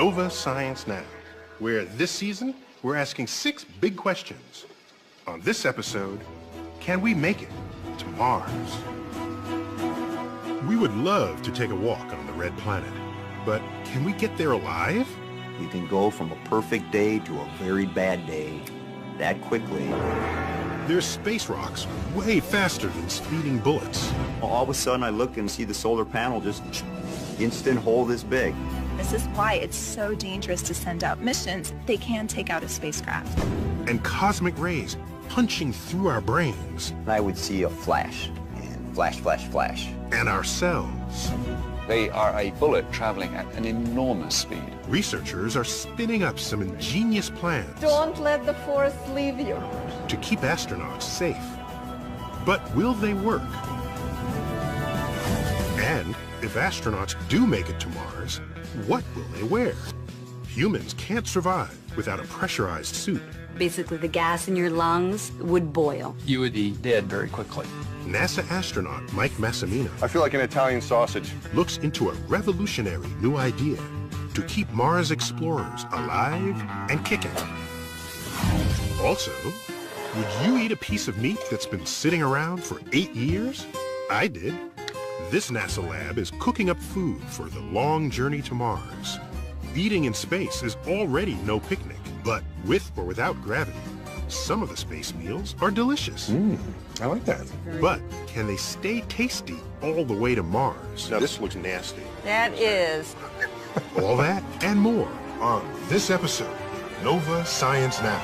Nova Science Now, where this season we're asking 6 big questions. On this episode, can we make it to Mars? We would love to take a walk on the red planet, but can we get there alive? We can go from a perfect day to a very bad day that quickly. There's space rocks way faster than speeding bullets. All of a sudden I look and see the solar panel just instant hole this big. This is why it's so dangerous to send out missions. They can take out a spacecraft. And cosmic rays punching through our brains. I would see a flash, and flash, flash, flash. And our cells. They are a bullet traveling at an enormous speed. Researchers are spinning up some ingenious plans. Don't let the force leave you. To keep astronauts safe. But will they work? And if astronauts do make it to Mars, what will they wear? Humans can't survive without a pressurized suit. Basically, the gas in your lungs would boil. You would be dead very quickly. NASA astronaut Mike Massimino I feel like an Italian sausage. looks into a revolutionary new idea to keep Mars explorers alive and kicking. Also, would you eat a piece of meat that's been sitting around for 8 years? I did. This NASA lab is cooking up food for the long journey to Mars. Eating in space is already no picnic, but with or without gravity, some of the space meals are delicious. I like that. But can they stay tasty all the way to Mars? Now this looks nasty. That is. All that and more on this episode of Nova Science Now.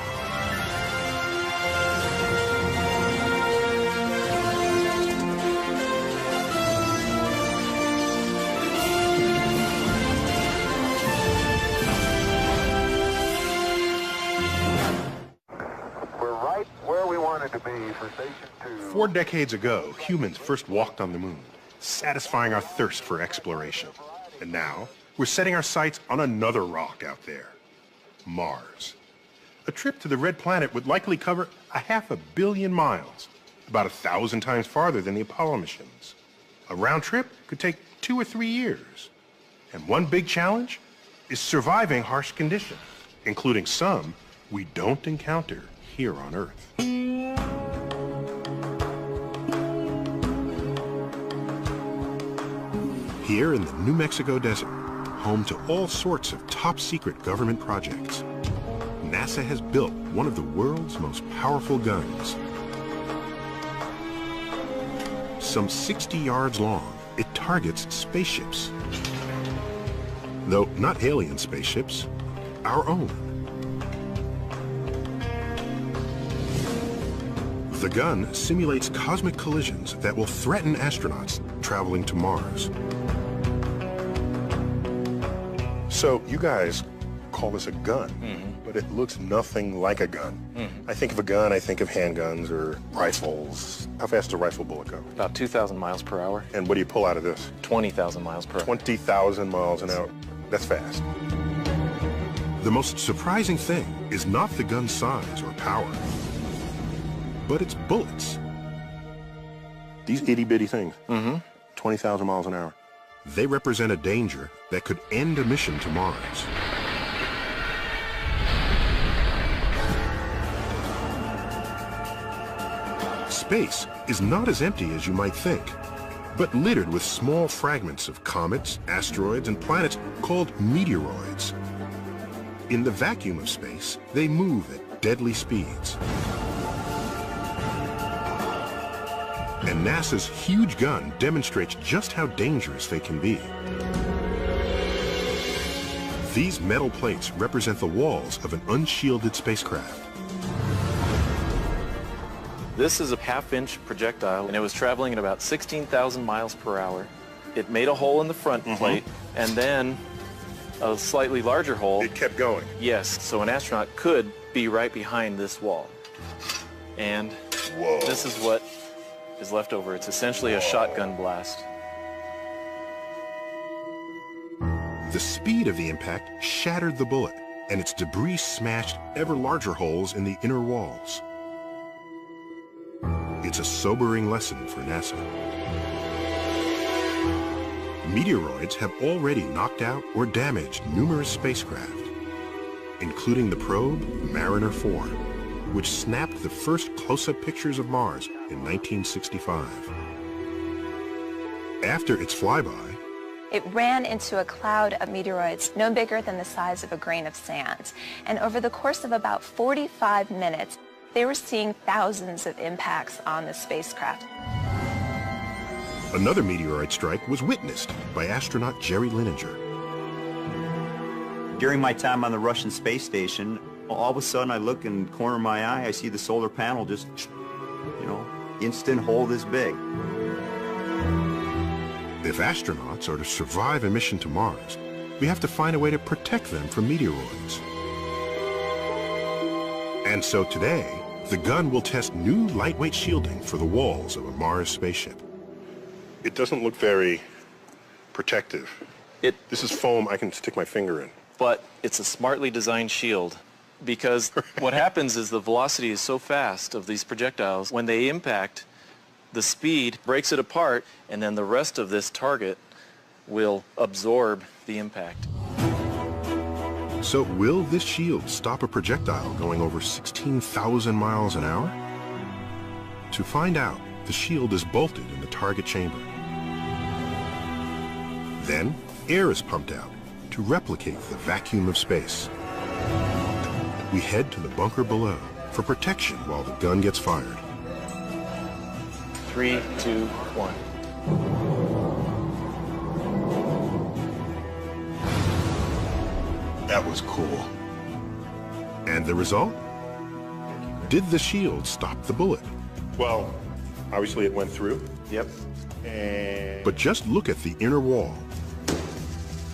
We're right where we wanted to be for Station 2. 4 decades ago, humans first walked on the moon, satisfying our thirst for exploration. And now, we're setting our sights on another rock out there, Mars. A trip to the red planet would likely cover 500 million miles, about 1,000 times farther than the Apollo missions. A round trip could take 2 or 3 years. And one big challenge is surviving harsh conditions, including some we don't encounter here on Earth. Here in the New Mexico desert, home to all sorts of top-secret government projects, NASA has built one of the world's most powerful guns. Some 60 yards long, it targets spaceships. Though not alien spaceships, our own. The gun simulates cosmic collisions that will threaten astronauts traveling to Mars. So you guys call this a gun, but it looks nothing like a gun. I think of a gun, I think of handguns or rifles. How fast does a rifle bullet go? About 2,000 miles per hour. And what do you pull out of this? 20,000 miles per hour. 20,000 miles an hour. That's fast. The most surprising thing is not the gun's size or power, but its bullets. These itty-bitty things, 20,000 miles an hour. They represent a danger that could end a mission to Mars. Space is not as empty as you might think, but littered with small fragments of comets, asteroids, and planets called meteoroids. In the vacuum of space, they move at deadly speeds. And NASA's huge gun demonstrates just how dangerous they can be. These metal plates represent the walls of an unshielded spacecraft. This is a half-inch projectile, and it was traveling at about 16,000 miles per hour. It made a hole in the front plate, and then a slightly larger hole. It kept going. Yes, so an astronaut could be right behind this wall. And this is what is left over. It's essentially a shotgun blast. The speed of the impact shattered the bullet, and its debris smashed ever larger holes in the inner walls. It's a sobering lesson for NASA. Meteoroids have already knocked out or damaged numerous spacecraft, including the probe Mariner 4, which snapped the first close-up pictures of Mars in 1965. After its flyby, It ran into a cloud of meteoroids no bigger than the size of a grain of sand. And over the course of about 45 minutes, they were seeing thousands of impacts on the spacecraft. another meteoroid strike was witnessed by astronaut Jerry Linenger. During my time on the Russian space station, all of a sudden I look in the corner of my eye, I see the solar panel just, instant hole this big. If astronauts are to survive a mission to Mars, we have to find a way to protect them from meteoroids. And so today, the gun will test new lightweight shielding for the walls of a Mars spaceship. It doesn't look very protective. This is foam I can stick my finger in. But it's a smartly designed shield, because what happens is the velocity is so fast of these projectiles, when they impact, the speed breaks it apart, and then the rest of this target will absorb the impact. So will this shield stop a projectile going over 16,000 miles an hour? To find out, the shield is bolted in the target chamber. Then, air is pumped out to replicate the vacuum of space. We head to the bunker below for protection while the gun gets fired. 3, 2, 1. That was cool. And the result? Did the shield stop the bullet? Well, obviously it went through. Yep. And But just look at the inner wall.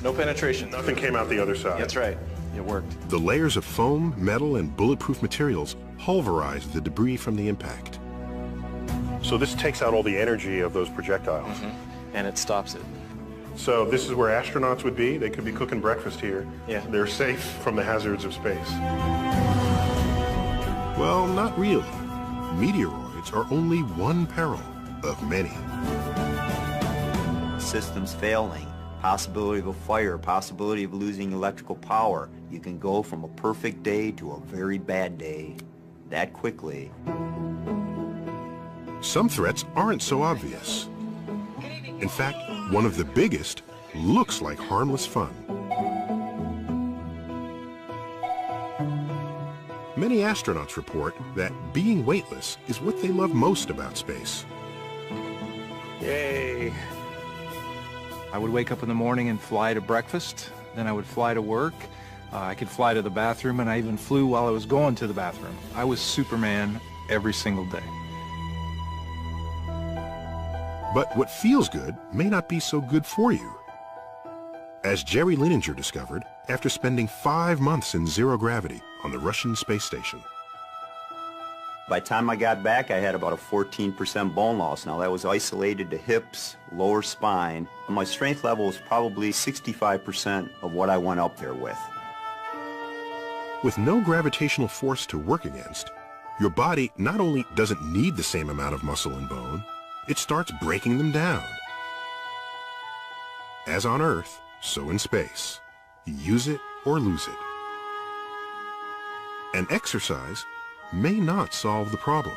No penetration. nothing came out the other side. That's right. It worked. The layers of foam, metal, and bulletproof materials pulverize the debris from the impact. So this takes out all the energy of those projectiles. And it stops it. So this is where astronauts would be. They could be cooking breakfast here. Yeah. They're safe from the hazards of space. Well, not really. Meteoroids are only one peril of many. Systems failing, possibility of a fire, possibility of losing electrical power. You can go from a perfect day to a very bad day that quickly. Some threats aren't so obvious. In fact, one of the biggest looks like harmless fun. Many astronauts report that being weightless is what they love most about space. Yay. I would wake up in the morning and fly to breakfast, then I would fly to work. I could fly to the bathroom, and I even flew while I was going to the bathroom. I was Superman every single day. But what feels good may not be so good for you. As Jerry Linenger discovered after spending 5 months in zero gravity on the Russian space station. By the time I got back, I had about a 14% bone loss. Now, that was isolated to hips, lower spine. My strength level was probably 65% of what I went up there with. With no gravitational force to work against, your body not only doesn't need the same amount of muscle and bone, it starts breaking them down. As on Earth, so in space. Use it or lose it. And exercise may not solve the problem.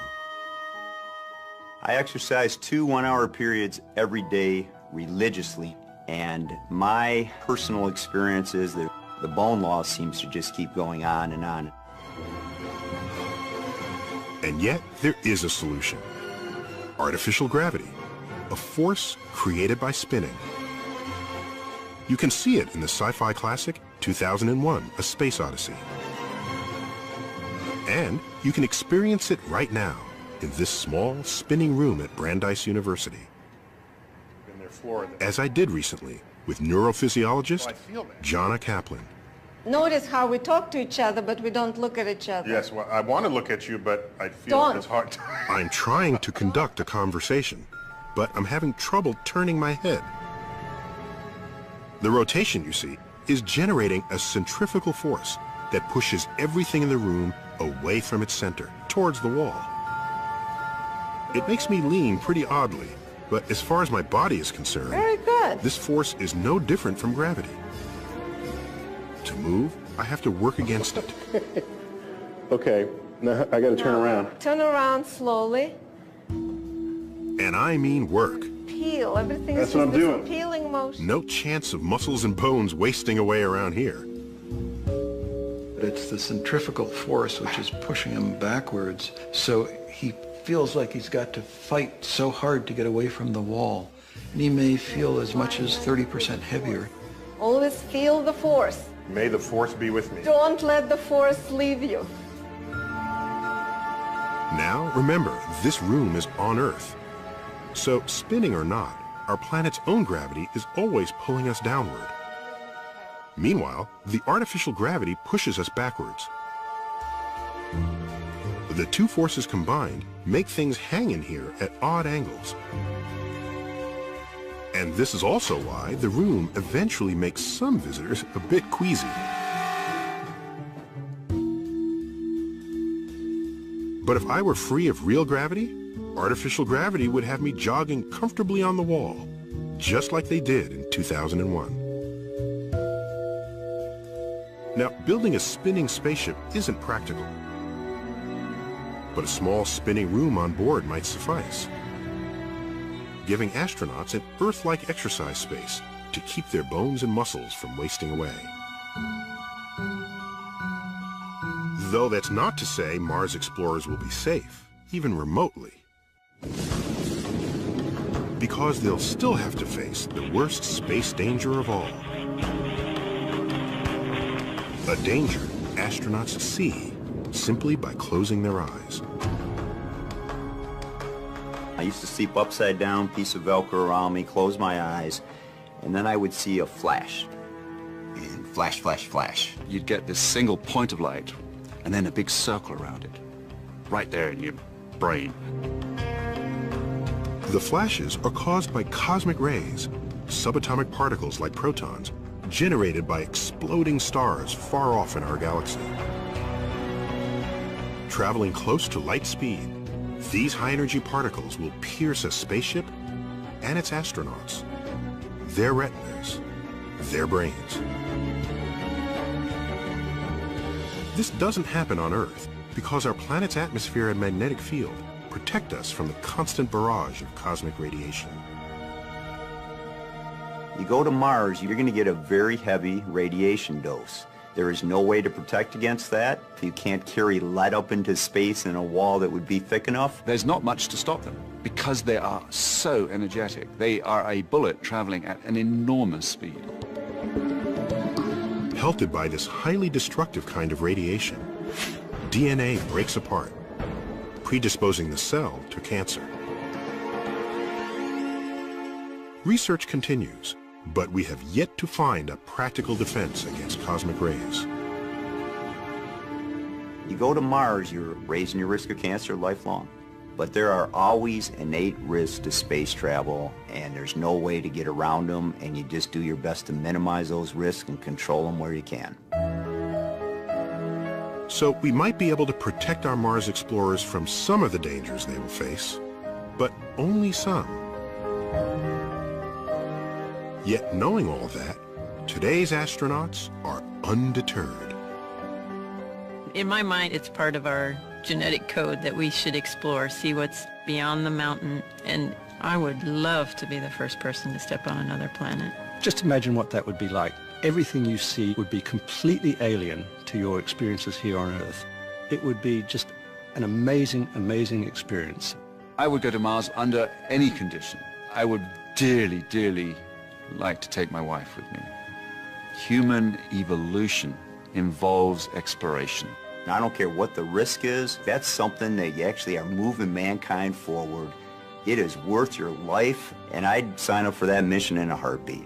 I exercise 2 one-hour periods every day religiously, and my personal experience is that the bone loss seems to just keep going on and on. And yet, there is a solution. Artificial gravity, a force created by spinning. You can see it in the sci-fi classic 2001, A Space Odyssey. And you can experience it right now in this small spinning room at Brandeis University. In their floor. As I did recently with neurophysiologist Jonna Kaplan. Notice how we talk to each other, but we don't look at each other. Yes, well, I want to look at you, but I feel it's hard to. I'm trying to conduct a conversation, but I'm having trouble turning my head. The rotation, you see, is generating a centrifugal force that pushes everything in the room away from its center, towards the wall. It makes me lean pretty oddly, but as far as my body is concerned, Very good. This force is no different from gravity. To move, I have to work against it. Okay, now I gotta turn around. Turn around slowly. And I mean work. Peel. Everything That's is what I'm just doing. peeling motion. No chance of muscles and bones wasting away around here. It's the centrifugal force which is pushing him backwards, so he feels like he's got to fight so hard to get away from the wall. And he may feel as much as 30% heavier. Always feel the force. May the force be with me. Don't let the force leave you. Now, remember, this room is on Earth. So, spinning or not, our planet's own gravity is always pulling us downward. Meanwhile, the artificial gravity pushes us backwards. The two forces combined make things hang in here at odd angles. And this is also why the room eventually makes some visitors a bit queasy. But if I were free of real gravity, artificial gravity would have me jogging comfortably on the wall, just like they did in 2001. Now, building a spinning spaceship isn't practical, but a small spinning room on board might suffice, giving astronauts an Earth-like exercise space to keep their bones and muscles from wasting away. Though that's not to say Mars explorers will be safe, even remotely, because they'll still have to face the worst space danger of all. A danger astronauts see simply by closing their eyes. I used to sleep upside down, piece of Velcro around me, close my eyes, and then I would see a flash. And flash, flash, flash. You'd get this single point of light, and then a big circle around it, right there in your brain. The flashes are caused by cosmic rays, subatomic particles like protons, generated by exploding stars far off in our galaxy. Traveling close to light speed, these high-energy particles will pierce a spaceship and its astronauts, their retinas, their brains. This doesn't happen on Earth because our planet's atmosphere and magnetic field protect us from the constant barrage of cosmic radiation. You go to Mars, you're going to get a very heavy radiation dose. There is no way to protect against that. You can't carry lead up into space in a wall that would be thick enough. There's not much to stop them because they are so energetic. They are a bullet traveling at an enormous speed. Pelted by this highly destructive kind of radiation, DNA breaks apart, predisposing the cell to cancer. Research continues, but we have yet to find a practical defense against cosmic rays. You go to Mars, you're raising your risk of cancer lifelong. But there are always innate risks to space travel, and there's no way to get around them, and you just do your best to minimize those risks and control them where you can. So we might be able to protect our Mars explorers from some of the dangers they will face, but only some. Yet knowing all that, today's astronauts are undeterred. In my mind, it's part of our genetic code that we should explore, see what's beyond the mountain, and I would love to be the first person to step on another planet. Just imagine what that would be like. Everything you see would be completely alien to your experiences here on Earth. It would be just an amazing, amazing experience. I would go to Mars under any condition. I would dearly, dearly like to take my wife with me. Human evolution involves exploration. I don't care what the risk is, that's something that you actually are moving mankind forward. It is worth your life, and I'd sign up for that mission in a heartbeat.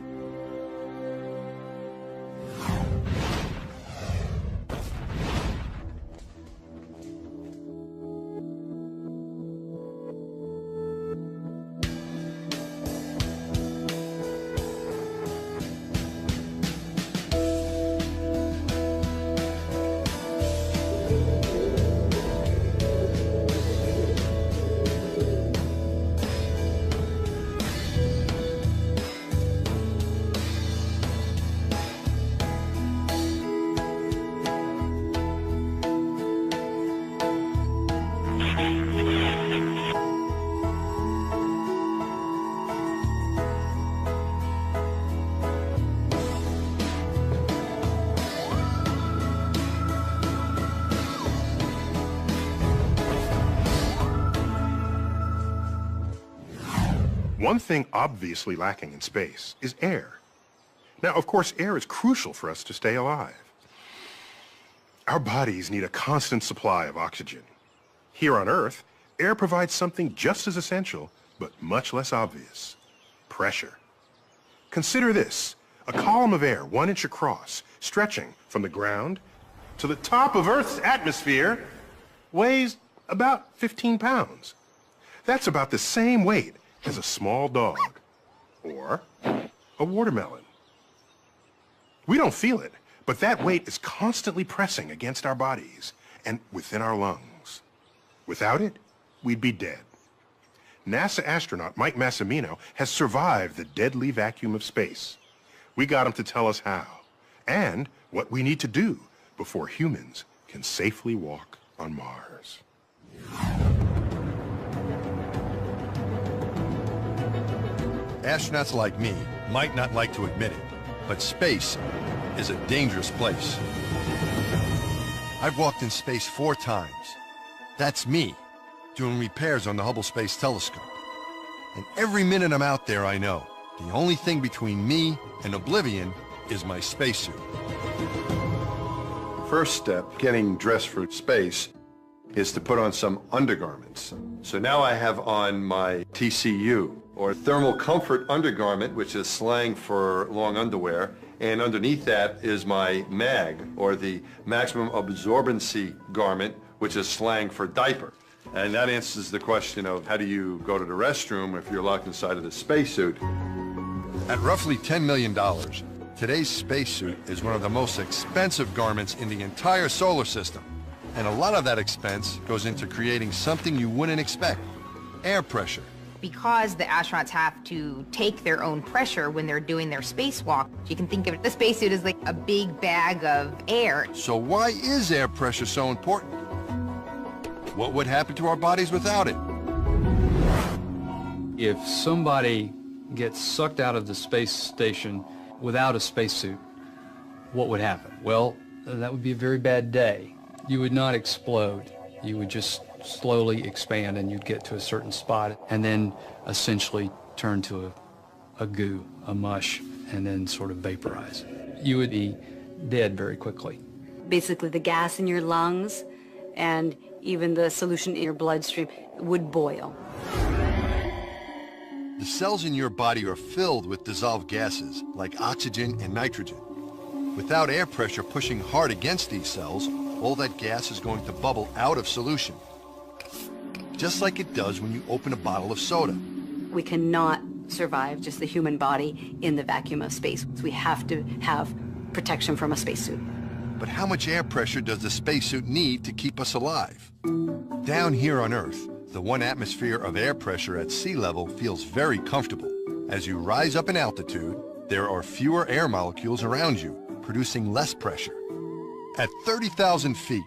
One thing obviously lacking in space is air. Now, of course, air is crucial for us to stay alive. Our bodies need a constant supply of oxygen. Here on Earth, air provides something just as essential, but much less obvious: pressure. Consider this: a column of air 1 inch across, stretching from the ground to the top of Earth's atmosphere, weighs about 15 pounds. That's about the same weight as a small dog or a watermelon. We don't feel it, but that weight is constantly pressing against our bodies and within our lungs. Without it, we'd be dead. NASA astronaut Mike Massimino has survived the deadly vacuum of space. We got him to tell us how and what we need to do before humans can safely walk on Mars. Astronauts like me might not like to admit it, but space is a dangerous place. I've walked in space 4 times. That's me, doing repairs on the Hubble Space Telescope. And every minute I'm out there, I know the only thing between me and oblivion is my spacesuit. First step, getting dressed for space, is to put on some undergarments. So now I have on my TCU, or thermal comfort undergarment, which is slang for long underwear, and underneath that is my MAG, or the maximum absorbency garment, which is slang for diaper. And that answers the question of how do you go to the restroom if you're locked inside of the spacesuit. At roughly $10 million, today's spacesuit is one of the most expensive garments in the entire solar system. And a lot of that expense goes into creating something you wouldn't expect: air pressure. Because the astronauts have to take their own pressure when they're doing their spacewalk, you can think of the spacesuit as like a big bag of air. So why is air pressure so important? What would happen to our bodies without it? If somebody gets sucked out of the space station without a spacesuit, what would happen? Well, that would be a very bad day. You would not explode. You would just slowly expand, and you'd get to a certain spot and then essentially turn to a goo, a mush, and then sort of vaporize. You would be dead very quickly. Basically, the gas in your lungs and even the solution in your bloodstream would boil. The cells in your body are filled with dissolved gases like oxygen and nitrogen. Without air pressure pushing hard against these cells, all that gas is going to bubble out of solution, just like it does when you open a bottle of soda. We cannot survive, just the human body, in the vacuum of space. We have to have protection from a spacesuit. But how much air pressure does the spacesuit need to keep us alive? Down here on Earth, the 1 atmosphere of air pressure at sea level feels very comfortable. As you rise up in altitude, there are fewer air molecules around you, producing less pressure. At 30,000 feet,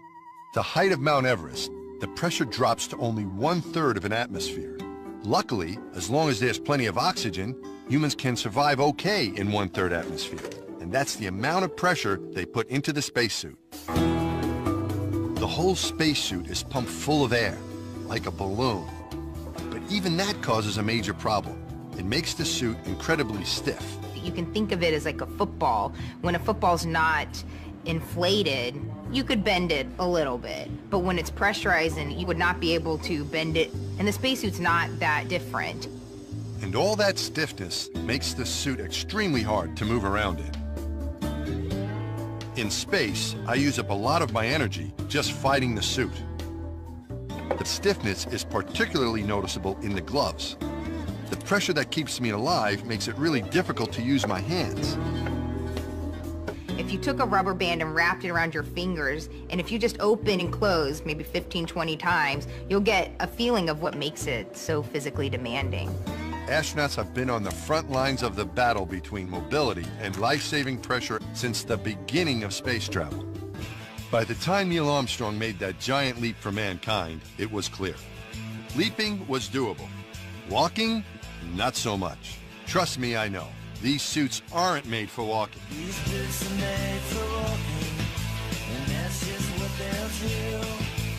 the height of Mount Everest, the pressure drops to only 1/3 of an atmosphere. Luckily, as long as there's plenty of oxygen, humans can survive okay in 1/3 atmosphere. And that's the amount of pressure they put into the spacesuit. The whole spacesuit is pumped full of air, like a balloon. But even that causes a major problem. It makes the suit incredibly stiff. You can think of it as like a football. When a football's not inflated, you could bend it a little bit. But when it's pressurized, and you would not be able to bend it. And the spacesuit's not that different. And all that stiffness makes the suit extremely hard to move around in. In space, I use up a lot of my energy just fighting the suit. The stiffness is particularly noticeable in the gloves. The pressure that keeps me alive makes it really difficult to use my hands. If you took a rubber band and wrapped it around your fingers, and if you just open and close maybe 15, 20 times, you'll get a feeling of what makes it so physically demanding. Astronauts have been on the front lines of the battle between mobility and life-saving pressure since the beginning of space travel. By the time Neil Armstrong made that giant leap for mankind, it was clear. Leaping was doable. Walking, not so much. Trust me, I know. These suits aren't made for walking. These boots are made for walking, and that's just what they'll do.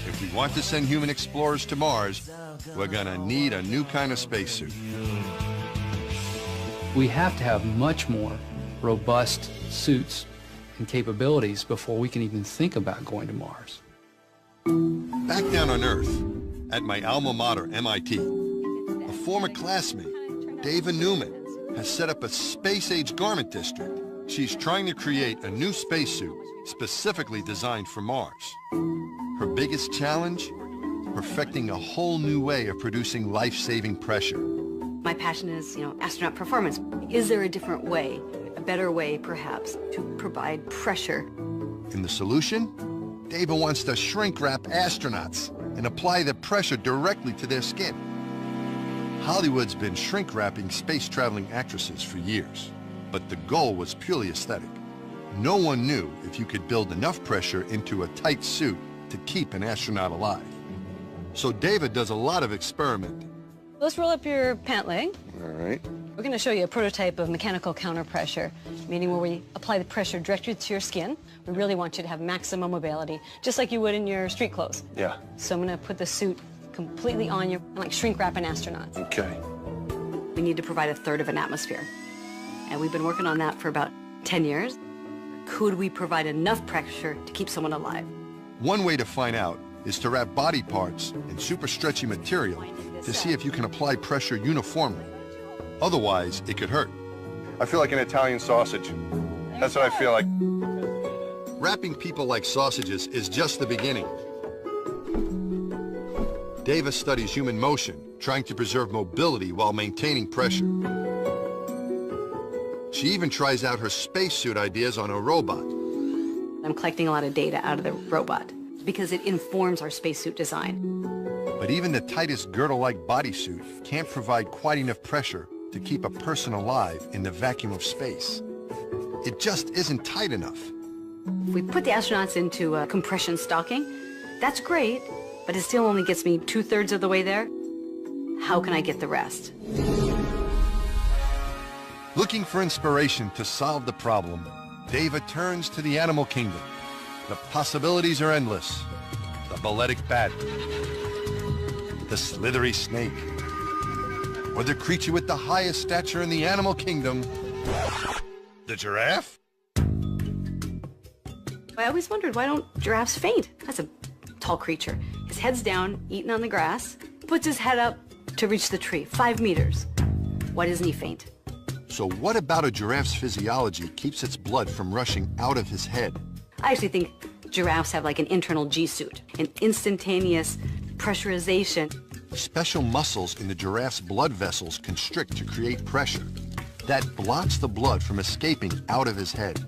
If we want to send human explorers to Mars, we're gonna need a new kind of spacesuit. We have to have much more robust suits and capabilities before we can even think about going to Mars. Back down on Earth, at my alma mater, MIT, a former classmate, Dava Newman, has set up a space-age garment district. She's trying to create a new spacesuit specifically designed for Mars. Her biggest challenge? Perfecting a whole new way of producing life-saving pressure. My passion is, astronaut performance. Is there a different way, a better way perhaps, to provide pressure? And the solution? Dava wants to shrink-wrap astronauts and apply the pressure directly to their skin. Hollywood's been shrink-wrapping space-traveling actresses for years, but the goal was purely aesthetic. No one knew if you could build enough pressure into a tight suit to keep an astronaut alive. So Dava does a lot of experimenting. Let's roll up your pant leg. All right. We're going to show you a prototype of mechanical counterpressure, meaning where we apply the pressure directly to your skin. We really want you to have maximum mobility, just like you would in your street clothes. Yeah. So I'm going to put the suit completely on you, like shrink wrap an astronaut. Okay. We need to provide 1/3 of an atmosphere. And we've been working on that for about 10 years. Could we provide enough pressure to keep someone alive? One way to find out is to wrap body parts in super stretchy material to see if you can apply pressure uniformly. Otherwise, it could hurt. I feel like an Italian sausage. That's what I feel like. Wrapping people like sausages is just the beginning. Dava studies human motion, trying to preserve mobility while maintaining pressure. She even tries out her spacesuit ideas on a robot. I'm collecting a lot of data out of the robot because it informs our spacesuit design. But even the tightest girdle-like bodysuit can't provide quite enough pressure to keep a person alive in the vacuum of space. It just isn't tight enough. If we put the astronauts into a compression stocking, that's great, but it still only gets me 2/3 of the way there. How can I get the rest? Looking for inspiration to solve the problem, Dava turns to the animal kingdom. The possibilities are endless. The balletic bat, the slithery snake, or the creature with the highest stature in the animal kingdom, the giraffe? I always wondered, why don't giraffes faint? That's a tall creature. His head's down, eating on the grass, puts his head up to reach the tree, 5 meters. Why doesn't he faint? So what about a giraffe's physiology keeps its blood from rushing out of his head? I actually think giraffes have like an internal G-suit, an instantaneous pressurization. Special muscles in the giraffe's blood vessels constrict to create pressure. That blocks the blood from escaping out of his head.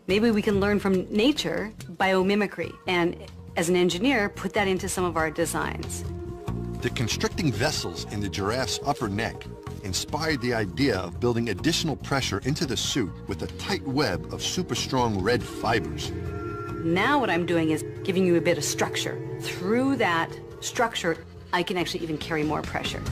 Maybe we can learn from nature biomimicry, and as an engineer, put that into some of our designs. The constricting vessels in the giraffe's upper neck inspired the idea of building additional pressure into the suit with a tight web of super strong red fibers. Now what I'm doing is giving you a bit of structure. Through that structure, I can actually even carry more pressure.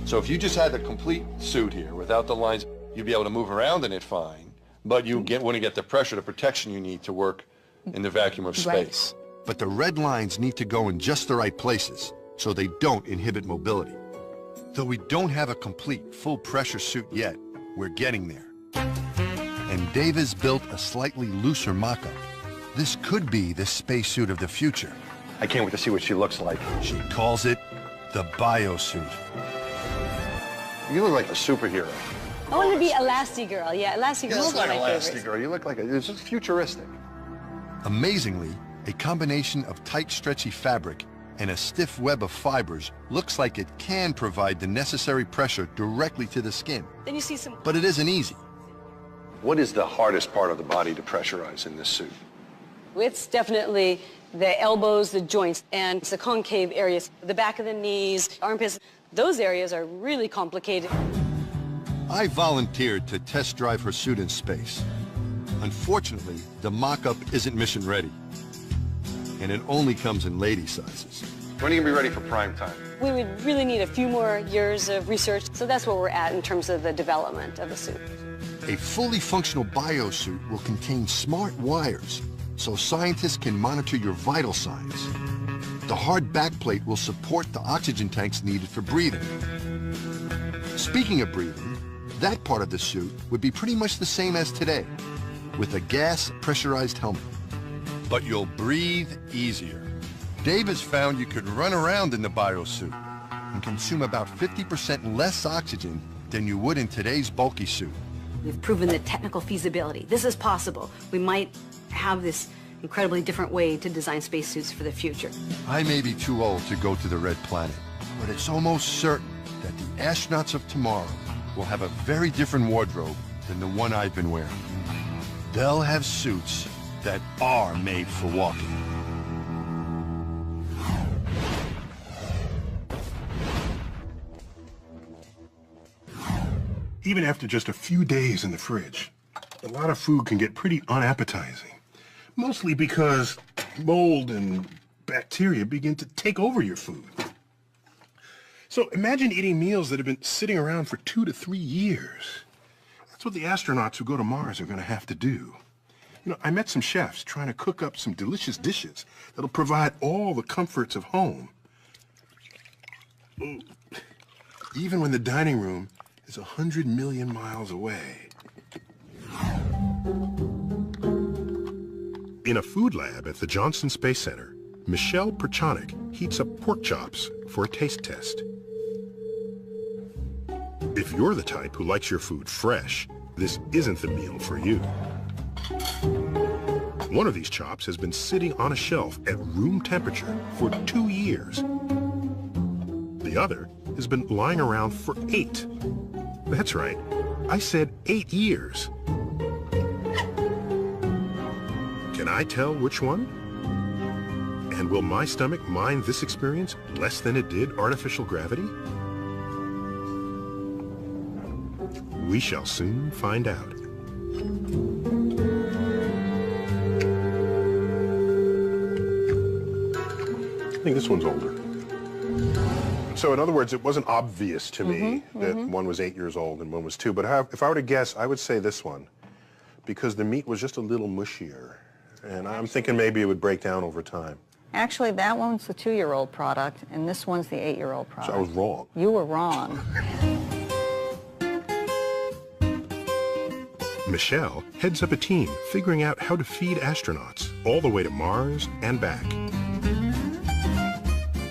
So if you just had the complete suit here without the lines, you'd be able to move around in it fine, but you wouldn't get the pressure, the protection you need to work in the vacuum of space. Right. But the red lines need to go in just the right places so they don't inhibit mobility. Though we don't have a complete full pressure suit yet, we're getting there. And Dava's built a slightly looser mock-up. This could be the spacesuit of the future. I can't wait to see what she looks like. She calls it the biosuit. You look like a superhero. I want to be Elastigirl. Yeah, Elastigirl You is look one like of my favorites. Elastigirl. You look like it's just futuristic. Amazingly, a combination of tight, stretchy fabric and a stiff web of fibers looks like it can provide the necessary pressure directly to the skin. Then you see some... But it isn't easy. What is the hardest part of the body to pressurize in this suit? It's definitely the elbows, the joints, and the concave areas, the back of the knees, armpits. Those areas are really complicated. I volunteered to test drive her suit in space. Unfortunately, the mock-up isn't mission ready. and it only comes in lady sizes. When are you going to be ready for prime time? We would really need a few more years of research, so that's where we're at in terms of the development of the suit. A fully functional biosuit will contain smart wires, so scientists can monitor your vital signs. The hard backplate will support the oxygen tanks needed for breathing. Speaking of breathing, that part of the suit would be pretty much the same as today, with a gas pressurized helmet. But you'll breathe easier. Dave has found you could run around in the biosuit and consume about 50% less oxygen than you would in today's bulky suit. We've proven the technical feasibility. This is possible. We might have this incredibly different way to design spacesuits for the future. I may be too old to go to the Red Planet, but it's almost certain that the astronauts of tomorrow will have a very different wardrobe than the one I've been wearing. They'll have suits that are made for walking. Even after just a few days in the fridge, a lot of food can get pretty unappetizing. Mostly because mold and bacteria begin to take over your food. So imagine eating meals that have been sitting around for 2 to 3 years. That's what the astronauts who go to Mars are going to have to do. You know, I met some chefs trying to cook up some delicious dishes that'll provide all the comforts of home. Even when the dining room is 100 million miles away. In a food lab at the Johnson Space Center, Michelle Perchonik heats up pork chops for a taste test. If you're the type who likes your food fresh, this isn't the meal for you. One of these chops has been sitting on a shelf at room temperature for 2 years. The other has been lying around for 8. That's right, I said 8 years. Can I tell which one? And will my stomach mind this experience less than it did artificial gravity? We shall soon find out. I think this one's older. So in other words, it wasn't obvious to me that one was 8 years old and one was 2. But if I were to guess, I would say this one, because the meat was just a little mushier. And I'm thinking maybe it would break down over time. Actually, that one's the 2-year-old product, and this one's the 8-year-old product. So I was wrong. You were wrong. Michelle heads up a team figuring out how to feed astronauts all the way to Mars and back.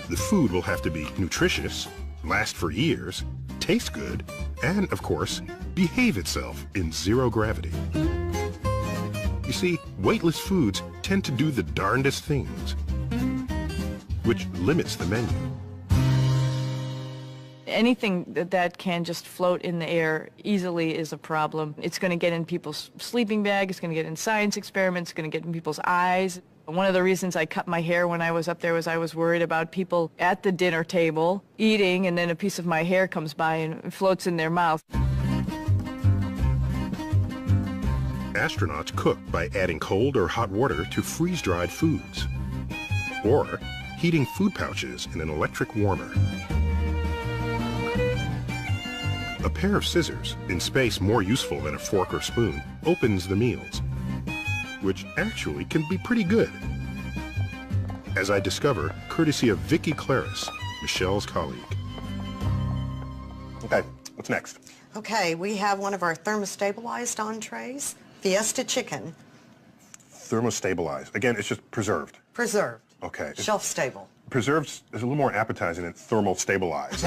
The food will have to be nutritious, last for years, taste good, and, of course, behave itself in zero gravity. You see, weightless foods tend to do the darndest things, which limits the menu. Anything that can just float in the air easily is a problem. It's going to get in people's sleeping bag, it's going to get in science experiments, it's going to get in people's eyes. One of the reasons I cut my hair when I was up there was I was worried about people at the dinner table eating and then a piece of my hair comes by and floats in their mouth. Astronauts cook by adding cold or hot water to freeze-dried foods, or heating food pouches in an electric warmer. A pair of scissors, in space more useful than a fork or spoon, opens the meals, which actually can be pretty good, as I discover courtesy of Vicki Claris, Michelle's colleague. Okay, what's next? Okay, we have one of our thermostabilized entrees, Fiesta chicken. Thermostabilized. Again, it's just preserved. Preserved. Okay. Shelf stable. Preserved is a little more appetizing than thermal stabilized.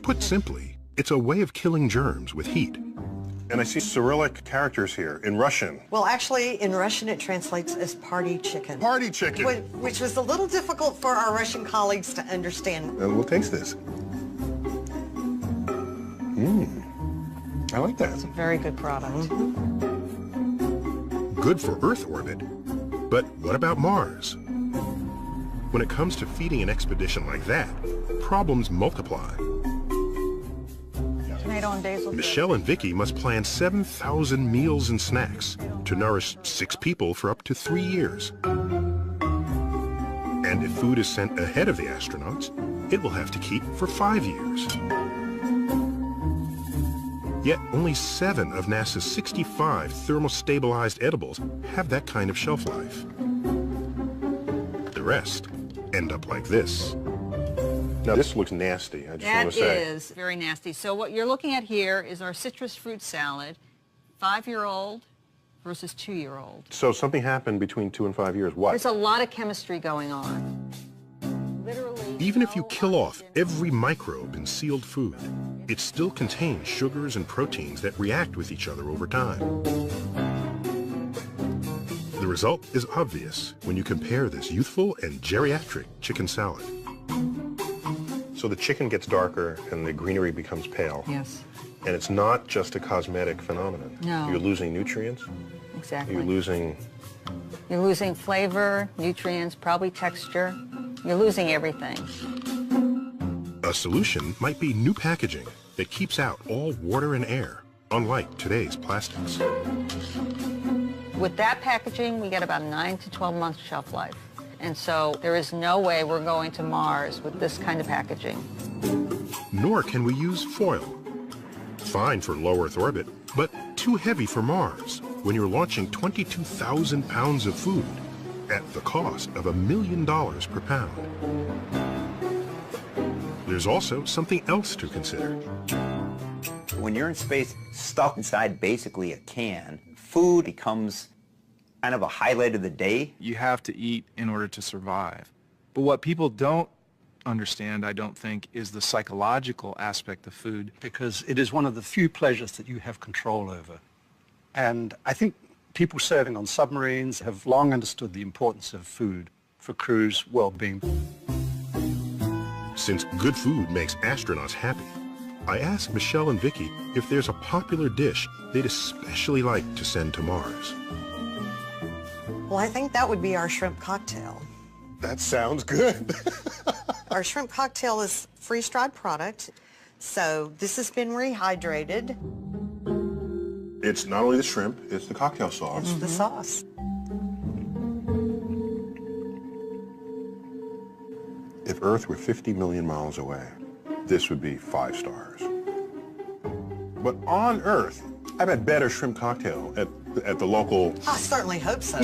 Put simply, it's a way of killing germs with heat. And I see Cyrillic characters here in Russian. Well, actually, in Russian, it translates as party chicken. Party chicken. Which was a little difficult for our Russian colleagues to understand. We'll taste this. I like that. It's a very good product. Good for Earth orbit. But what about Mars? When it comes to feeding an expedition like that, problems multiply. Tomato and basil. Michelle and Vicki must plan 7,000 meals and snacks to nourish 6 people for up to 3 years. And if food is sent ahead of the astronauts, it will have to keep for 5 years. Yet only 7 of NASA's 65 thermostabilized edibles have that kind of shelf life. The rest end up like this. Now this looks nasty, I just want to say. That is very nasty. So what you're looking at here is our citrus fruit salad, 5-year-old versus 2-year-old. So something happened between 2 and 5 years. What? There's a lot of chemistry going on. Even if you kill off every microbe in sealed food, it still contains sugars and proteins that react with each other over time. The result is obvious when you compare this youthful and geriatric chicken salad. So the chicken gets darker and the greenery becomes pale. Yes. And it's not just a cosmetic phenomenon. No. You're losing nutrients. Exactly. You're losing flavor, nutrients, probably texture. You're losing everything. A solution might be new packaging that keeps out all water and air, unlike today's plastics. With that packaging, we get about 9 to 12 months shelf life. And so there is no way we're going to Mars with this kind of packaging. Nor can we use foil. Fine for low Earth orbit, but too heavy for Mars when you're launching 22,000 pounds of food at the cost of $1 million per pound. There's also something else to consider. When you're in space, stuck inside basically a can, food becomes kind of a highlight of the day. You have to eat in order to survive. But what people don't understand, I don't think, is the psychological aspect of food. Because it is one of the few pleasures that you have control over. And I think people serving on submarines have long understood the importance of food for crew's well-being. Since good food makes astronauts happy, I asked Michelle and Vicky if there's a popular dish they'd especially like to send to Mars. Well, I think that would be our shrimp cocktail. That sounds good. Our shrimp cocktail is freeze-dried product, so this has been rehydrated. It's not only the shrimp, it's the cocktail sauce. It's the sauce. If Earth were 50 million miles away, this would be 5 stars. But on Earth, I bet better shrimp cocktail at the local... I certainly hope so.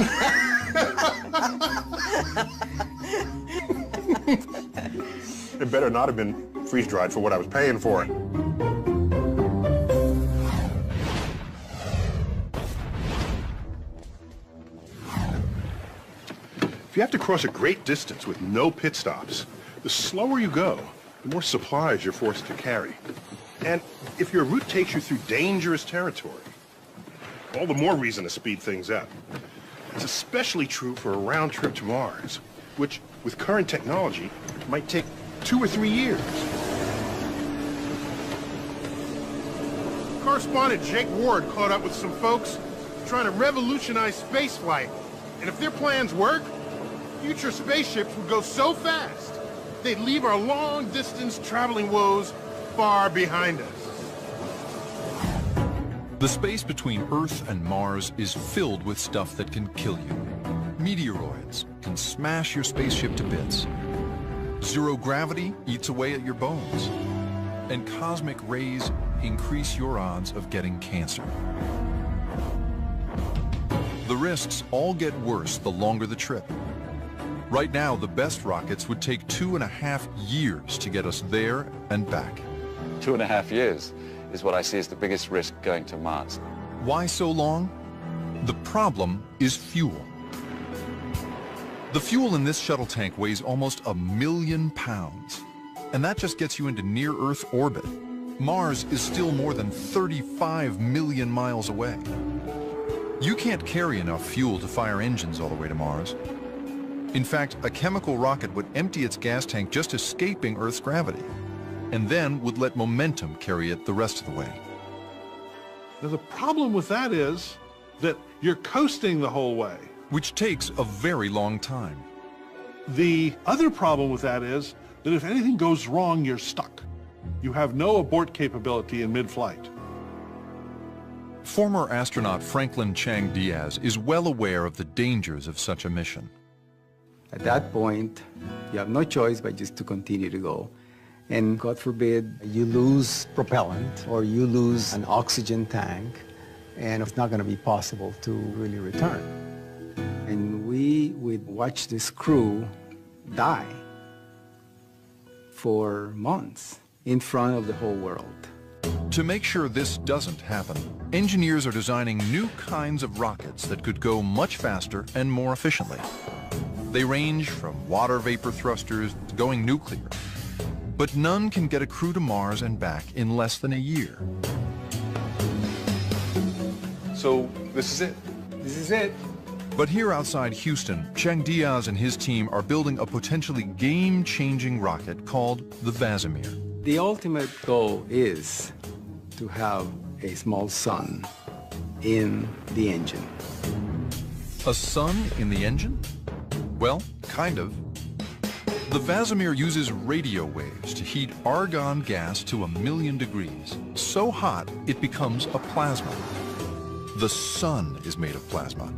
It better not have been freeze-dried for what I was paying for it. If you have to cross a great distance with no pit stops, the slower you go, the more supplies you're forced to carry. And if your route takes you through dangerous territory, all the more reason to speed things up. It's especially true for a round trip to Mars, which, with current technology, might take 2 or 3 years. Correspondent Jake Ward caught up with some folks trying to revolutionize spaceflight. And if their plans work, future spaceships would go so fast, they'd leave our long-distance traveling woes far behind us. The space between Earth and Mars is filled with stuff that can kill you. Meteoroids can smash your spaceship to bits. Zero gravity eats away at your bones. And cosmic rays increase your odds of getting cancer. The risks all get worse the longer the trip. Right now, the best rockets would take 2.5 years to get us there and back. 2.5 years is what I see as the biggest risk going to Mars. Why so long? The problem is fuel. The fuel in this shuttle tank weighs almost 1 million pounds, and that just gets you into near-Earth orbit. Mars is still more than 35 million miles away. You can't carry enough fuel to fire engines all the way to Mars. In fact, a chemical rocket would empty its gas tank just escaping Earth's gravity, and then would let momentum carry it the rest of the way. Now, the problem with that is that you're coasting the whole way. Which takes a very long time. The other problem with that is that if anything goes wrong, you're stuck. You have no abort capability in mid-flight. Former astronaut Franklin Chang Diaz is well aware of the dangers of such a mission. At that point, you have no choice but just to continue to go. And God forbid, you lose propellant or you lose an oxygen tank, and it's not going to be possible to really return. And we would watch this crew die for months in front of the whole world. To make sure this doesn't happen, engineers are designing new kinds of rockets that could go much faster and more efficiently. They range from water vapor thrusters to going nuclear, but none can get a crew to Mars and back in less than a year. So this is it? This is it. But here outside Houston, Chang Diaz and his team are building a potentially game-changing rocket called the Vasimir. The ultimate goal is to have a small sun in the engine. A sun in the engine? Well, kind of. The Vasimir uses radio waves to heat argon gas to 1,000,000 degrees, so hot it becomes a plasma. The sun is made of plasma.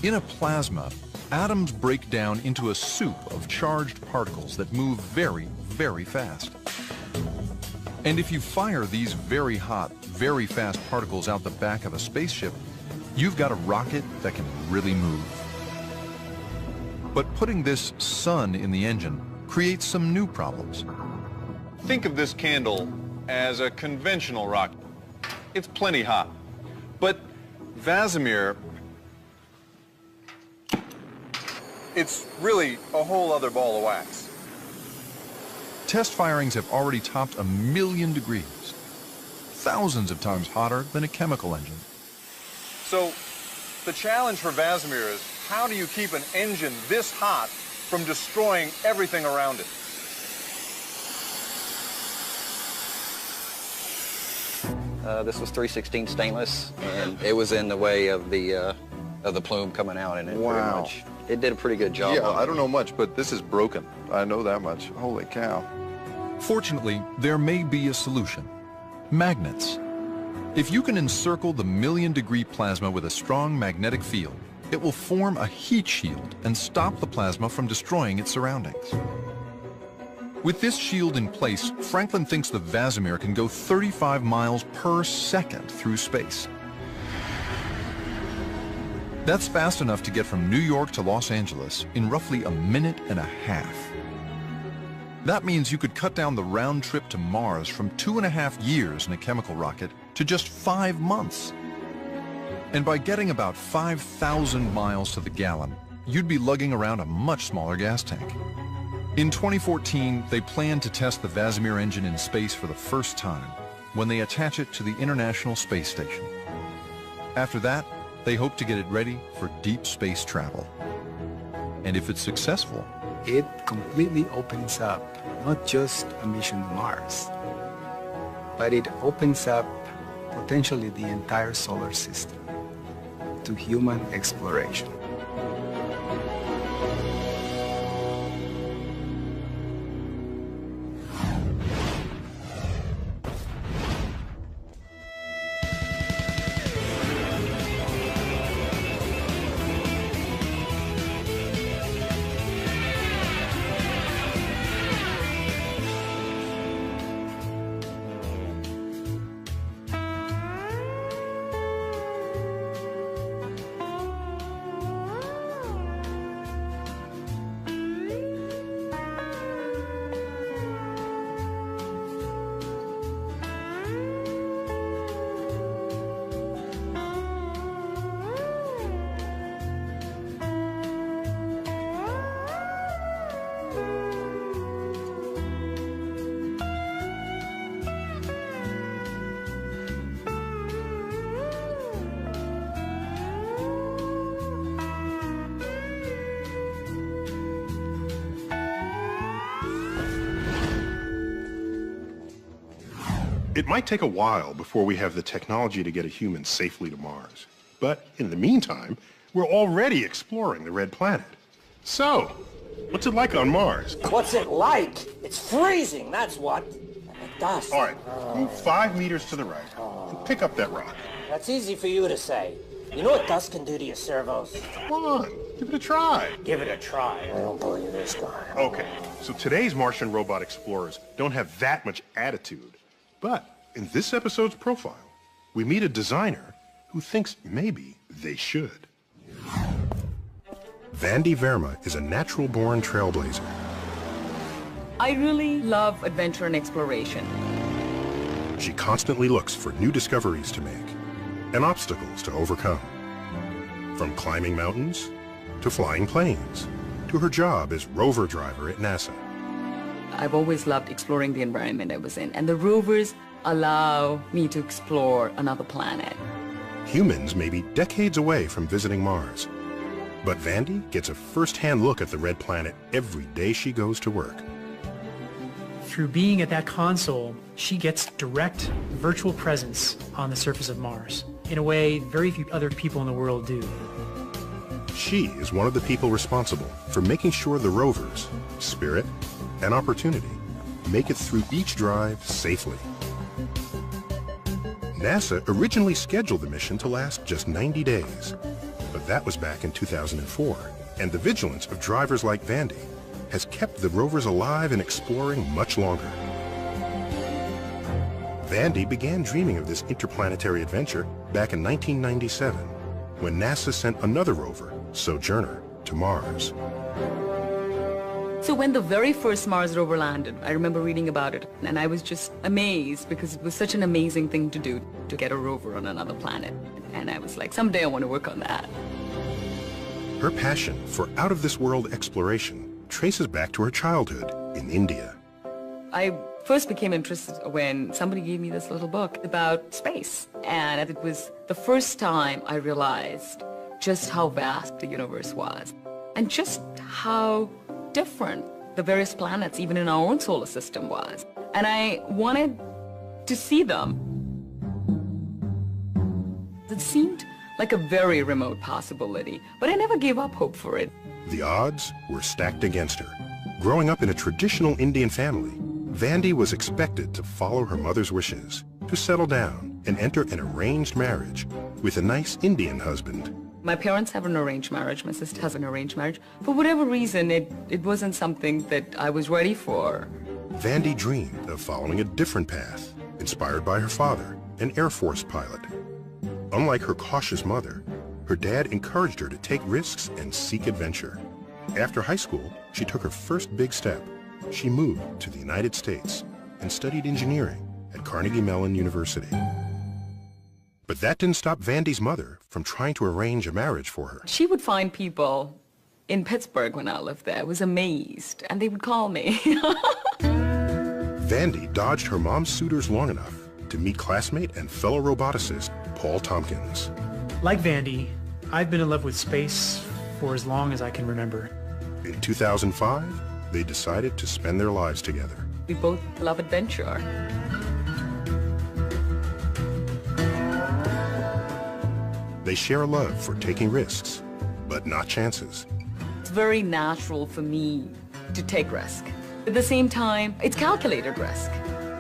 In a plasma, atoms break down into a soup of charged particles that move very, very fast. And if you fire these very hot, very fast particles out the back of a spaceship, you've got a rocket that can really move. But putting this sun in the engine creates some new problems. Think of this candle as a conventional rocket. It's plenty hot. But Vasimir, it's really a whole other ball of wax. Test firings have already topped 1,000,000 degrees, thousands of times hotter than a chemical engine. So the challenge for Vasimir is, how do you keep an engine this hot from destroying everything around it? This was 316 stainless, and it was in the way of the plume coming out, and it pretty much, it did a pretty good job. Yeah, I don't know much, but this is broken. I know that much. Holy cow. Fortunately, there may be a solution. Magnets. If you can encircle the 1,000,000-degree plasma with a strong magnetic field, it will form a heat shield and stop the plasma from destroying its surroundings. With this shield in place, Franklin thinks the Vasimir can go 35 miles per second through space. That's fast enough to get from New York to Los Angeles in roughly a minute and a half. That means you could cut down the round trip to Mars from 2.5 years in a chemical rocket to just 5 months. And by getting about 5,000 miles to the gallon, you'd be lugging around a much smaller gas tank. In 2014, they plan to test the Vasimir engine in space for the first time when they attach it to the International Space Station. After that, they hope to get it ready for deep space travel. And if it's successful, It completely opens up not just a mission to Mars, but it opens up potentially the entire solar system to human exploration. It might take a while before we have the technology to get a human safely to Mars. But in the meantime, we're already exploring the red planet. So, what's it like on Mars? What's it like? It's freezing, that's what. Dust. All right, move 5 meters to the right and pick up that rock. That's easy for you to say. You know what dust can do to your servos? Come on, Give it a try. Give it a try. I don't believe this guy. Okay, so today's Martian robot explorers don't have that much attitude. But in this episode's profile, we meet a designer who thinks maybe they should. Vandy Verma is a natural-born trailblazer. I really love adventure and exploration. She constantly looks for new discoveries to make and obstacles to overcome. From climbing mountains to flying planes to her job as rover driver at NASA. I've always loved exploring the environment I was in, and the rovers allow me to explore another planet. Humans may be decades away from visiting Mars, but Vandy gets a first-hand look at the red planet every day she goes to work. Through being at that console, she gets direct virtual presence on the surface of Mars in a way very few other people in the world do. She is one of the people responsible for making sure the rovers, Spirit and Opportunity, make it through each drive safely. NASA originally scheduled the mission to last just 90 days, but that was back in 2004, and the vigilance of drivers like Vandy has kept the rovers alive and exploring much longer. Vandy began dreaming of this interplanetary adventure back in 1997, when NASA sent another rover, Sojourner, to Mars. So when the very first Mars rover landed, I remember reading about it, and I was just amazed because it was such an amazing thing to do, to get a rover on another planet. And I was like, someday I want to work on that. Her passion for out-of-this-world exploration traces back to her childhood in India. I first became interested when somebody gave me this little book about space. And it was the first time I realized just how vast the universe was and just how different the various planets, even in our own solar system, was. And I wanted to see them. It seemed like a very remote possibility, but I never gave up hope for it. The odds were stacked against her. Growing up in a traditional Indian family, Vandy was expected to follow her mother's wishes, to settle down and enter an arranged marriage with a nice Indian husband. My parents have an arranged marriage. My sister has an arranged marriage. For whatever reason, it wasn't something that I was ready for. Vandy dreamed of following a different path, inspired by her father, an Air Force pilot. Unlike her cautious mother, her dad encouraged her to take risks and seek adventure. After high school, she took her first big step. She moved to the United States and studied engineering at Carnegie Mellon University. But that didn't stop Vandy's mother from trying to arrange a marriage for her. She would find people in Pittsburgh when I lived there. I was amazed, and they would call me. Vandy dodged her mom's suitors long enough to meet classmate and fellow roboticist Paul Tompkins. Like Vandy, I've been in love with space for as long as I can remember. In 2005, they decided to spend their lives together. We both love adventure. They share a love for taking risks, but not chances. It's very natural for me to take risk. At the same time, it's calculated risk.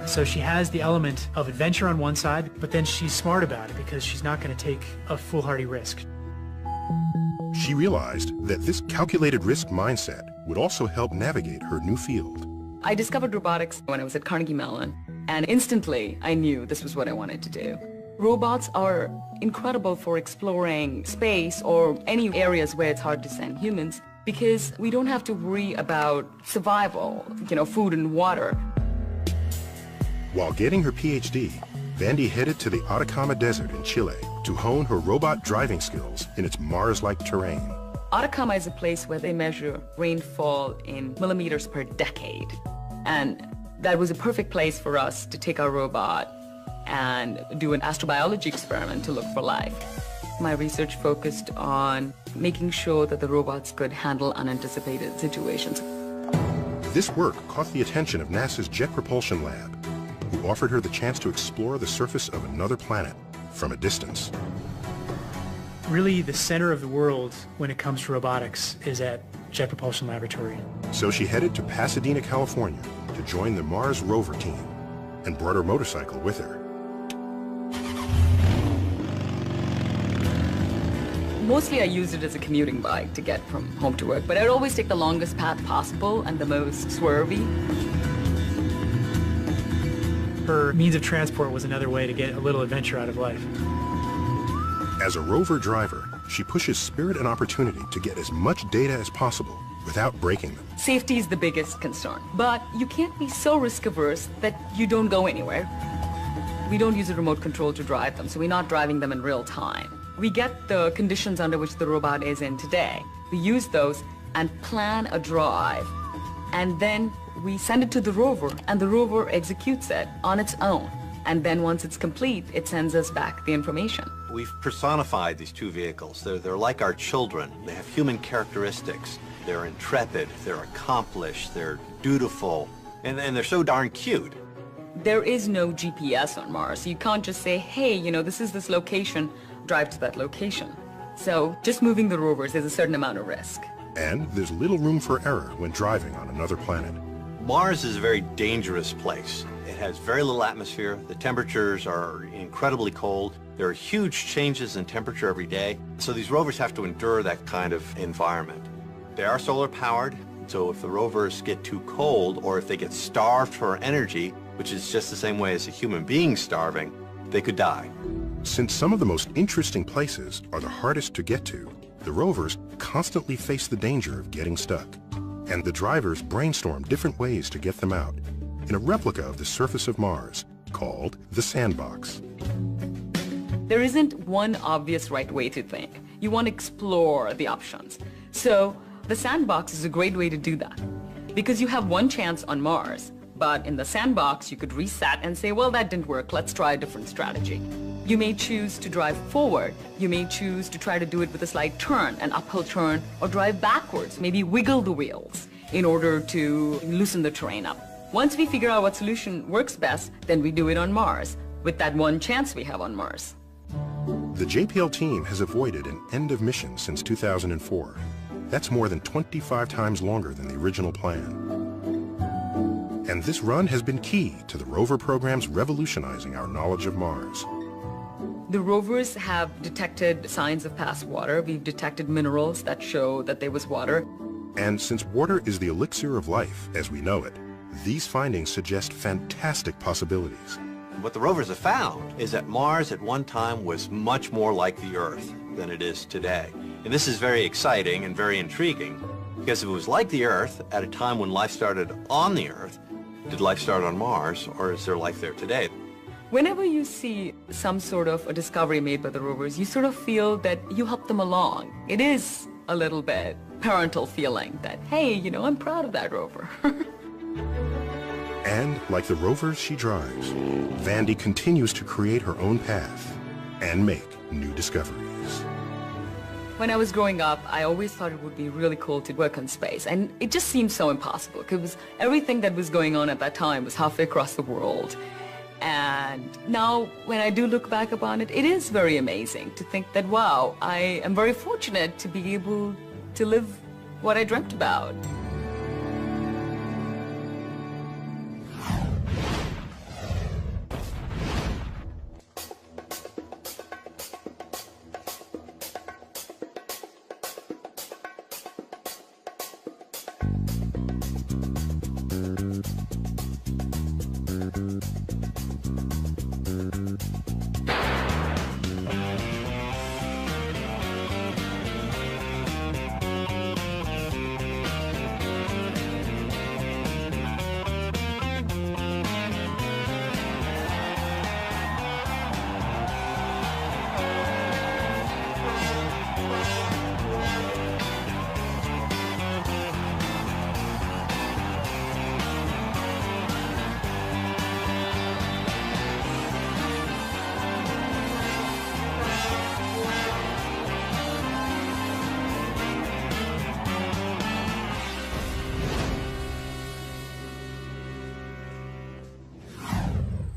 So she has the element of adventure on one side, but then she's smart about it because she's not going to take a foolhardy risk. She realized that this calculated risk mindset would also help navigate her new field. I discovered robotics when I was at Carnegie Mellon, and instantly I knew this was what I wanted to do. Robots are incredible for exploring space or any areas where it's hard to send humans because we don't have to worry about survival, food and water. While getting her PhD, Vandy headed to the Atacama Desert in Chile to hone her robot driving skills in its Mars-like terrain. Atacama is a place where they measure rainfall in millimeters per decade. And that was a perfect place for us to take our robot and do an astrobiology experiment to look for life. My research focused on making sure that the robots could handle unanticipated situations. This work caught the attention of NASA's Jet Propulsion Lab, who offered her the chance to explore the surface of another planet from a distance. Really, the center of the world when it comes to robotics is at Jet Propulsion Laboratory. So she headed to Pasadena, California to join the Mars rover team and brought her motorcycle with her. Mostly I used it as a commuting bike to get from home to work, but I'd always take the longest path possible and the most swervy. Her means of transport was another way to get a little adventure out of life. As a rover driver, she pushes Spirit and Opportunity to get as much data as possible without breaking them. Safety is the biggest concern, but you can't be so risk-averse that you don't go anywhere. We don't use a remote control to drive them, so we're not driving them in real time. We get the conditions under which the robot is in today. We use those and plan a drive, and then we send it to the rover, and the rover executes it on its own. And then once it's complete, it sends us back the information. We've personified these two vehicles. They're like our children. They have human characteristics. They're intrepid, they're accomplished, they're dutiful, and they're so darn cute. There is no GPS on Mars. You can't just say, hey, you know, this is this location, drive to that location. So just moving the rovers is a certain amount of risk. And there's little room for error when driving on another planet. Mars is a very dangerous place. It has very little atmosphere. The temperatures are incredibly cold. There are huge changes in temperature every day. So these rovers have to endure that kind of environment. They are solar powered, so if the rovers get too cold or if they get starved for energy, which is just the same way as a human being starving, they could die. Since some of the most interesting places are the hardest to get to, the rovers constantly face the danger of getting stuck. And the drivers brainstorm different ways to get them out in a replica of the surface of Mars called the Sandbox. There isn't one obvious right way to think. You want to explore the options. So the Sandbox is a great way to do that because you have one chance on Mars, but in the Sandbox you could reset and say, well, that didn't work, let's try a different strategy. You may choose to drive forward, you may choose to try to do it with a slight turn, an uphill turn, or drive backwards, maybe wiggle the wheels in order to loosen the terrain up. Once we figure out what solution works best, then we do it on Mars, with that one chance we have on Mars. The JPL team has avoided an end of mission since 2004. That's more than 25 times longer than the original plan. And this run has been key to the rover programs revolutionizing our knowledge of Mars. The rovers have detected signs of past water. We've detected minerals that show that there was water. And since water is the elixir of life as we know it, these findings suggest fantastic possibilities. What the rovers have found is that Mars at one time was much more like the Earth than it is today. And this is very exciting and very intriguing because if it was like the Earth at a time when life started on the Earth, did life start on Mars or is there life there today? Whenever you see some sort of a discovery made by the rovers, you sort of feel that you helped them along. It is a little bit parental feeling that, hey, you know, I'm proud of that rover. And like the rovers she drives, Vandy continues to create her own path and make new discoveries. When I was growing up, I always thought it would be really cool to work on space, and it just seemed so impossible because everything that was going on at that time was halfway across the world. And now, when I do look back upon it, it is very amazing to think that, wow, I am very fortunate to be able to live what I dreamt about.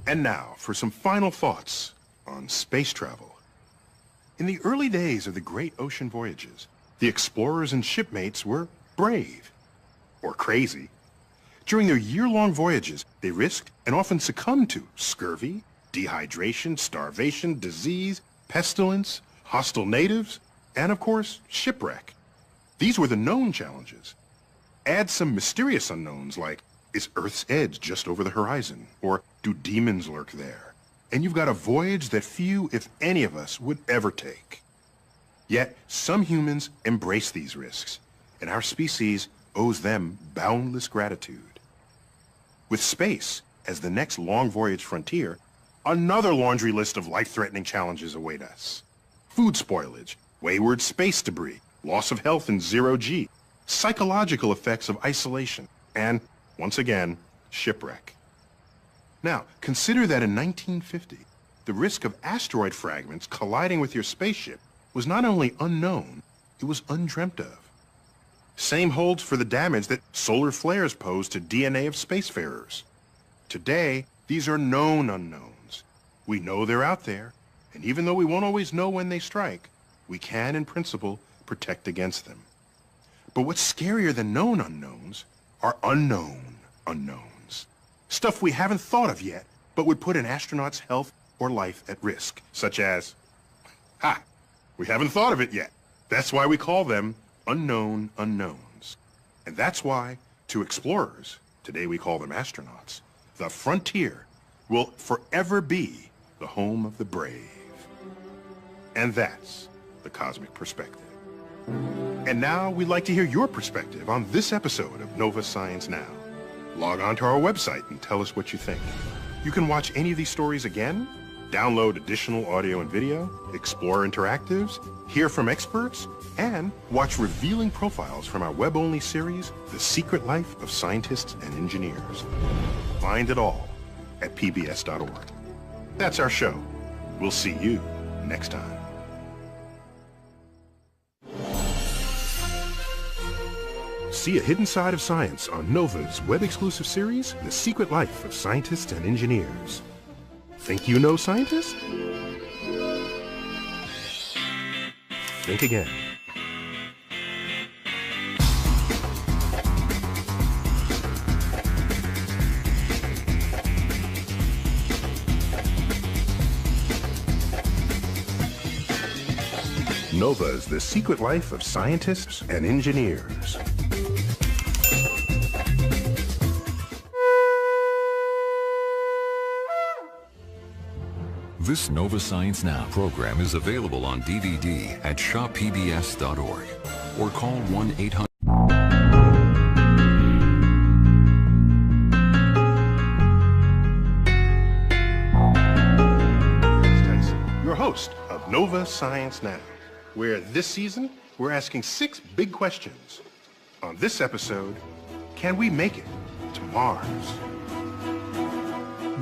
And now for some final thoughts on space travel. In the early days of the great ocean voyages, the explorers and shipmates were brave or crazy. During their year-long voyages, they risked and often succumbed to scurvy, dehydration, starvation, disease, pestilence, hostile natives, And of course, shipwreck. These were the known challenges. Add some mysterious unknowns like, is Earth's edge just over the horizon? Or do demons lurk there? And you've got a voyage that few, if any of us, would ever take. Yet, some humans embrace these risks, and our species owes them boundless gratitude. With space as the next long voyage frontier, another laundry list of life-threatening challenges await us. Food spoilage, wayward space debris, loss of health in zero-G, psychological effects of isolation, and, once again, shipwreck. Now, consider that in 1950, the risk of asteroid fragments colliding with your spaceship was not only unknown, it was undreamt of. Same holds for the damage that solar flares pose to DNA of spacefarers. Today, these are known unknowns. We know they're out there, and even though we won't always know when they strike, we can, in principle, protect against them. But what's scarier than known unknowns are unknown unknowns. Stuff we haven't thought of yet, but would put an astronaut's health or life at risk, such as, we haven't thought of it yet. That's why we call them unknown unknowns. And that's why, to explorers, today we call them astronauts, the frontier will forever be the home of the brave. And that's the Cosmic Perspective. And now we'd like to hear your perspective on this episode of Nova Science Now. Log on to our website and tell us what you think. You can watch any of these stories again, download additional audio and video, explore interactives, hear from experts, and watch revealing profiles from our web-only series, The Secret Life of Scientists and Engineers. Find it all at pbs.org. That's our show. We'll see you next time. See a hidden side of science on NOVA's web-exclusive series, The Secret Life of Scientists and Engineers. Think you know scientists? Think again. NOVA's The Secret Life of Scientists and Engineers. This Nova Science Now program is available on DVD at shoppbs.org or call 1-800. Your host of Nova Science Now, where this season we're asking 6 big questions. On this episode, can we make it to Mars?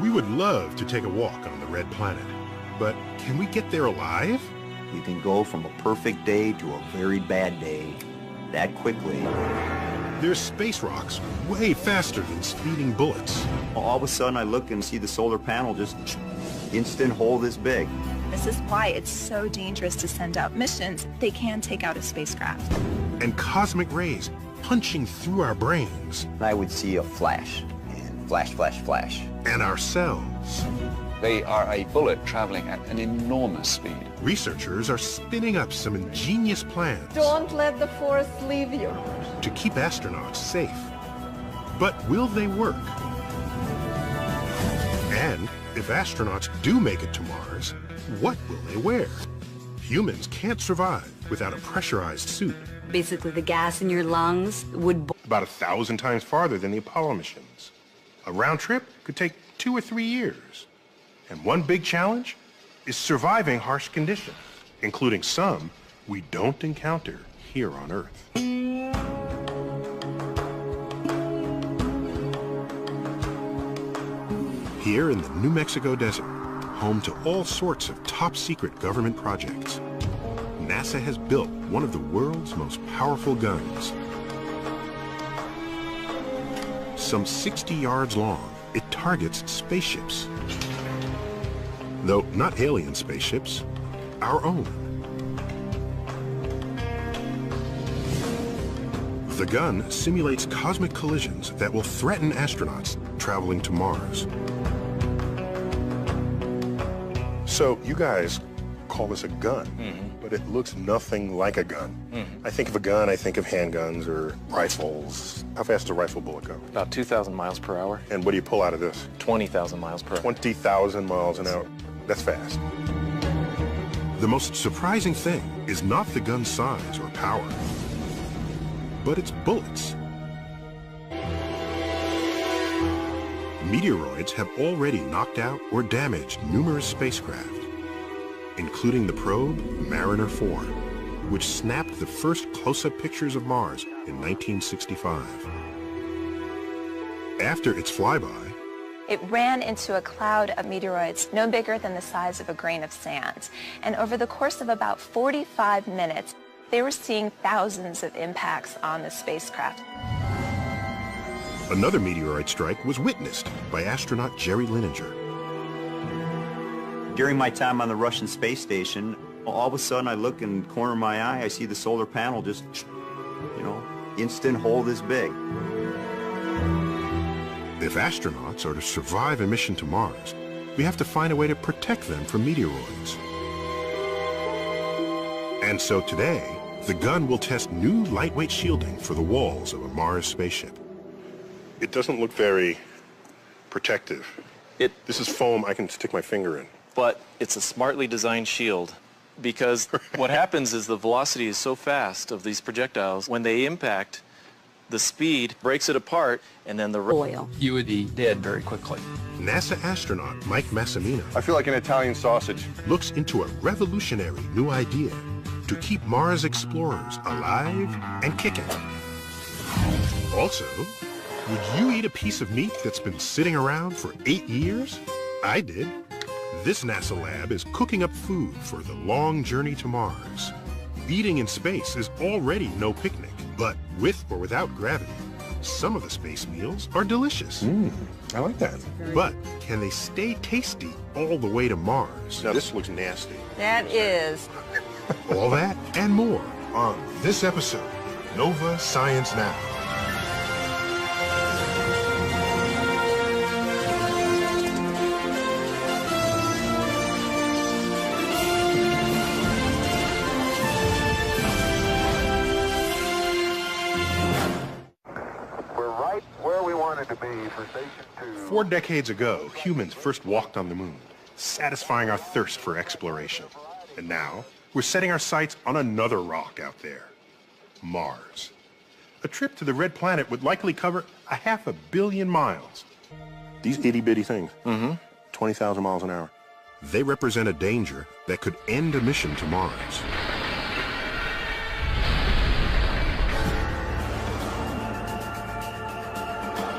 We would love to take a walk on the Red Planet, but can we get there alive? You can go from a perfect day to a very bad day that quickly. There's space rocks way faster than speeding bullets. All of a sudden I look and see the solar panel just instant hole this big. This is why it's so dangerous to send out missions. They can take out a spacecraft. And cosmic rays punching through our brains. I would see a flash, and flash, flash, flash. And our cells. They are a bullet traveling at an enormous speed. Researchers are spinning up some ingenious plans. Don't let the force leave you. To keep astronauts safe. But will they work? And if astronauts do make it to Mars, what will they wear? Humans can't survive without a pressurized suit. Basically, the gas in your lungs would... About 1,000 times farther than the Apollo missions. A round trip could take 2 or 3 years. And one big challenge is surviving harsh conditions, including some we don't encounter here on Earth. Here in the New Mexico desert, home to all sorts of top-secret government projects, NASA has built one of the world's most powerful guns. Some 60 yards long, it targets spaceships. Though not alien spaceships, our own. The gun simulates cosmic collisions that will threaten astronauts traveling to Mars. So you guys call this a gun, but it looks nothing like a gun. I think of a gun, I think of handguns or rifles. How fast does a rifle bullet go? About 2,000 miles per hour. And what do you pull out of this? 20,000 miles per hour. 20,000 miles an hour. That's fast. The most surprising thing is not the gun's size or power, but its bullets. Meteoroids have already knocked out or damaged numerous spacecraft, including the probe Mariner 4, which snapped the first close-up pictures of Mars in 1965. After its flyby, It ran into a cloud of meteoroids no bigger than the size of a grain of sand. And over the course of about 45 minutes, they were seeing thousands of impacts on the spacecraft. another meteoroid strike was witnessed by astronaut Jerry Linenger. During my time on the Russian space station, all of a sudden I look in the corner of my eye, I see the solar panel just, instant hole this big. If astronauts are to survive a mission to Mars, we have to find a way to protect them from meteoroids. And so today, the gun will test new lightweight shielding for the walls of a Mars spaceship. It doesn't look very protective. This is foam I can stick my finger in. But it's a smartly designed shield, because what happens is the velocity is so fast of these projectiles, when they impact, the speed breaks it apart, and then the oil. You would be dead very quickly. NASA astronaut Mike Massimino, I feel like an Italian sausage. looks into a revolutionary new idea to keep Mars explorers alive and kicking. Also, would you eat a piece of meat that's been sitting around for 8 years? I did. This NASA lab is cooking up food for the long journey to Mars. Eating in space is already no picnic, but with or without gravity, some of the space meals are delicious. I like that. But can they stay tasty all the way to Mars? Now this looks nasty. That is. All that and more on this episode of Nova Science Now. To be for Station 2. 4 decades ago, humans first walked on the moon, satisfying our thirst for exploration. And now, we're setting our sights on another rock out there, Mars. A trip to the red planet would likely cover 500 million miles. These itty-bitty things, 20,000 miles an hour. They represent a danger that could end a mission to Mars.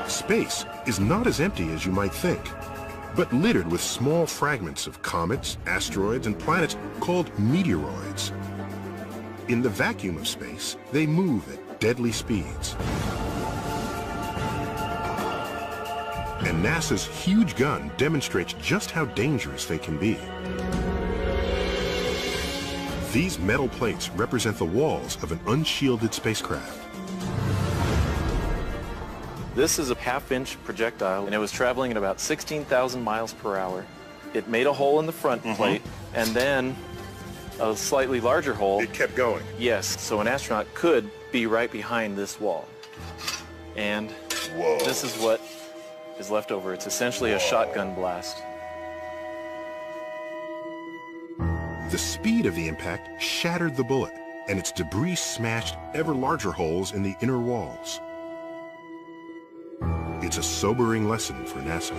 Space is not as empty as you might think, but littered with small fragments of comets, asteroids, and planets called meteoroids. In the vacuum of space, they move at deadly speeds. And NASA's huge gun demonstrates just how dangerous they can be. These metal plates represent the walls of an unshielded spacecraft. This is a half-inch projectile, and it was traveling at about 16,000 miles per hour. It made a hole in the front plate, and then a slightly larger hole. It kept going. Yes, so an astronaut could be right behind this wall. And this is what is left over. It's essentially a shotgun blast. The speed of the impact shattered the bullet, and its debris smashed ever larger holes in the inner walls. It's a sobering lesson for NASA.